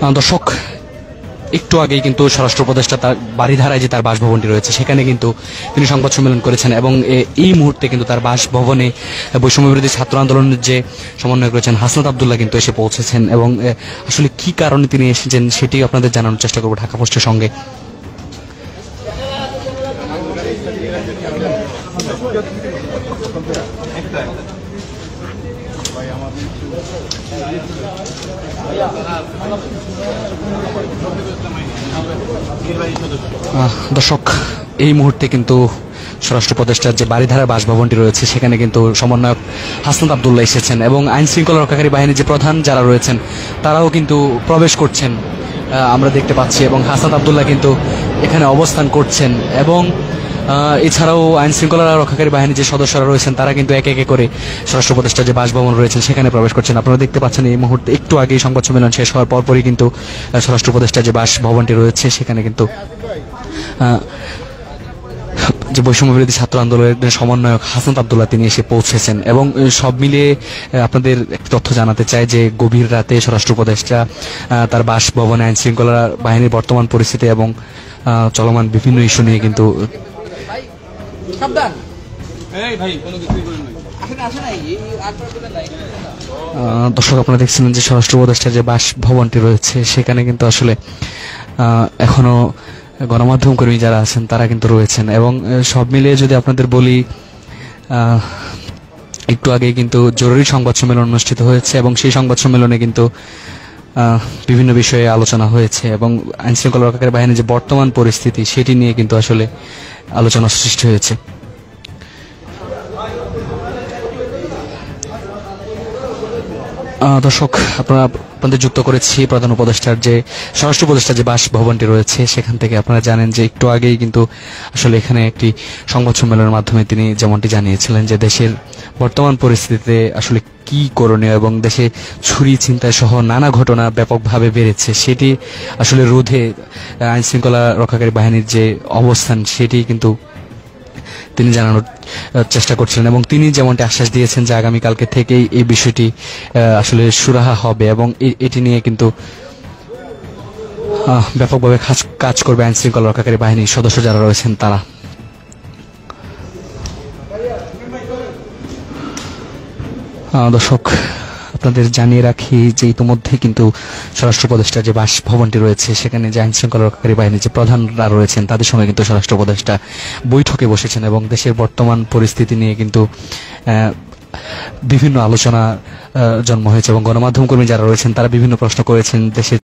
দর্শক, একটু আগেই কিন্তু স্বরাষ্ট্র উপদেষ্টা তার বাড়িধারায় যে তার বাসভবনটি রয়েছে সেখানে কিন্তু তিনি সংবাদ সম্মেলন করেছেন এবং এই মুহূর্তে কিন্তু তার বাসভবনে বৈষম্যবিরোধী ছাত্র আন্দোলনের যে সমন্বয়ক রয়েছেন হাসনাত আব্দুল্লাহ কিন্তু এসে পৌঁছেছেন এবং আসলে কি কারণে তিনি এসেছেন সেটি আপনাদের জানানোর চেষ্টা করব ঢাকা পোস্টের সঙ্গে। দর্শক, এই মুহূর্তে কিন্তু স্বরাষ্ট্র উপদেষ্টার যে বাড়িধারা বাসভবনটি রয়েছে সেখানে কিন্তু সমন্বয়ক হাসনাত আব্দুল্লাহ এসেছেন এবং আইন শৃঙ্খলা রক্ষাকারী বাহিনীর যে প্রধান যারা রয়েছেন তারাও কিন্তু প্রবেশ করছেন আমরা দেখতে পাচ্ছি এবং হাসনাত আব্দুল্লাহ কিন্তু এখানে অবস্থান করছেন এবং এছাড়াও আইন শৃঙ্খলা রক্ষাকারী বাহিনীর যে সদস্যরা রয়েছেন তারা কিন্তু একে একে করে স্বরাষ্ট্র উপদেষ্টার যে বাসভবন রয়েছেন সেখানে প্রবেশ করছেন। আপনারা দেখতে পাচ্ছেন এই মুহূর্তে একটু আগেই সংবাদ সম্মেলন শেষ হওয়ার পরপরই কিন্তু স্বরাষ্ট্র উপদেষ্টার যে বাসভবনটি রয়েছে সেখানে কিন্তু যে বৈষম্যবিরোধী ছাত্র আন্দোলনের সমন্বয়ক হাসনাত আব্দুল্লাহ তিনি এসে পৌঁছেছেন এবং সব মিলিয়ে আপনাদের একটি তথ্য জানাতে চাই যে গভীর রাতে স্বরাষ্ট্র উপদেষ্টা তার বাসভবনে আইন শৃঙ্খলা বাহিনীর বর্তমান পরিস্থিতি এবং চলমান বিভিন্ন ইস্যু নিয়ে কিন্তু দর্শক, আপনারা দেখছিলেন যে স্বরাষ্ট্র উপদেষ্টার যে বাসভবনটি রয়েছে সেখানে কিন্তু আসলে এখনো গণমাধ্যম কর্মী যারা আছেন তারা কিন্তু রয়েছেন এবং সব মিলিয়ে যদি আপনাদের বলি একটু আগে কিন্তু জরুরি সংবাদ সম্মেলন অনুষ্ঠিত হয়েছে এবং সেই সংবাদ সম্মেলনে কিন্তু বিভিন্ন বিষয়ে আলোচনা হয়েছে এবং আইন শৃঙ্খলা রক্ষাকারী বাহিনীর যে বর্তমান পরিস্থিতি সেটি নিয়ে কিন্তু আসলে আলোচনা সৃষ্টি হয়েছে। দর্শক, আপনাদের যুক্ত করেছি প্রধান উপদেষ্টার যে স্বরাষ্ট্র উপদেষ্টার যে বাসভবনটি রয়েছে সেখান থেকে। আপনারা জানেন যে একটু আগেই কিন্তু আসলে এখানে একটি সংবাদ সম্মেলনের মাধ্যমে তিনি যেমনটি জানিয়েছিলেন যে দেশের বর্তমান পরিস্থিতিতে আসলে কি করণীয় এবং দেশে চুরি ছিনতাই সহ নানা ঘটনা ব্যাপকভাবে বেড়েছে সেটি আসলে রোধে আইন শৃঙ্খলা রক্ষাকারী বাহিনীর যে অবস্থান সেটি কিন্তু তিনি জানানোর চেষ্টা করছিলেন এবং তিনি যেমনটি আশ্বাস দিয়েছেন যে আগামীকালকে থেকেই এই বিষয়টি আসলে সুরাহা হবে এবং এটি নিয়ে কিন্তু ব্যাপকভাবে কাজ করবে আইন শৃঙ্খলা রক্ষাকারী বাহিনীর সদস্য যারা রয়েছেন তারা। দর্শক, আপনাদের জানিয়ে রাখি যে ইতিমধ্যে কিন্তু স্বরাষ্ট্র উপদেষ্টার যে বাসভবনটি রয়েছে সেখানে যে আইন শৃঙ্খলা রক্ষাকারী বাহিনীর যে প্রধানরা রয়েছেন তাদের সঙ্গে কিন্তু স্বরাষ্ট্র উপদেষ্টা বৈঠকে বসেছেন এবং দেশের বর্তমান পরিস্থিতি নিয়ে কিন্তু বিভিন্ন আলোচনা জন্ম হয়েছে এবং গণমাধ্যম কর্মী যারা রয়েছেন তারা বিভিন্ন প্রশ্ন করেছেন দেশের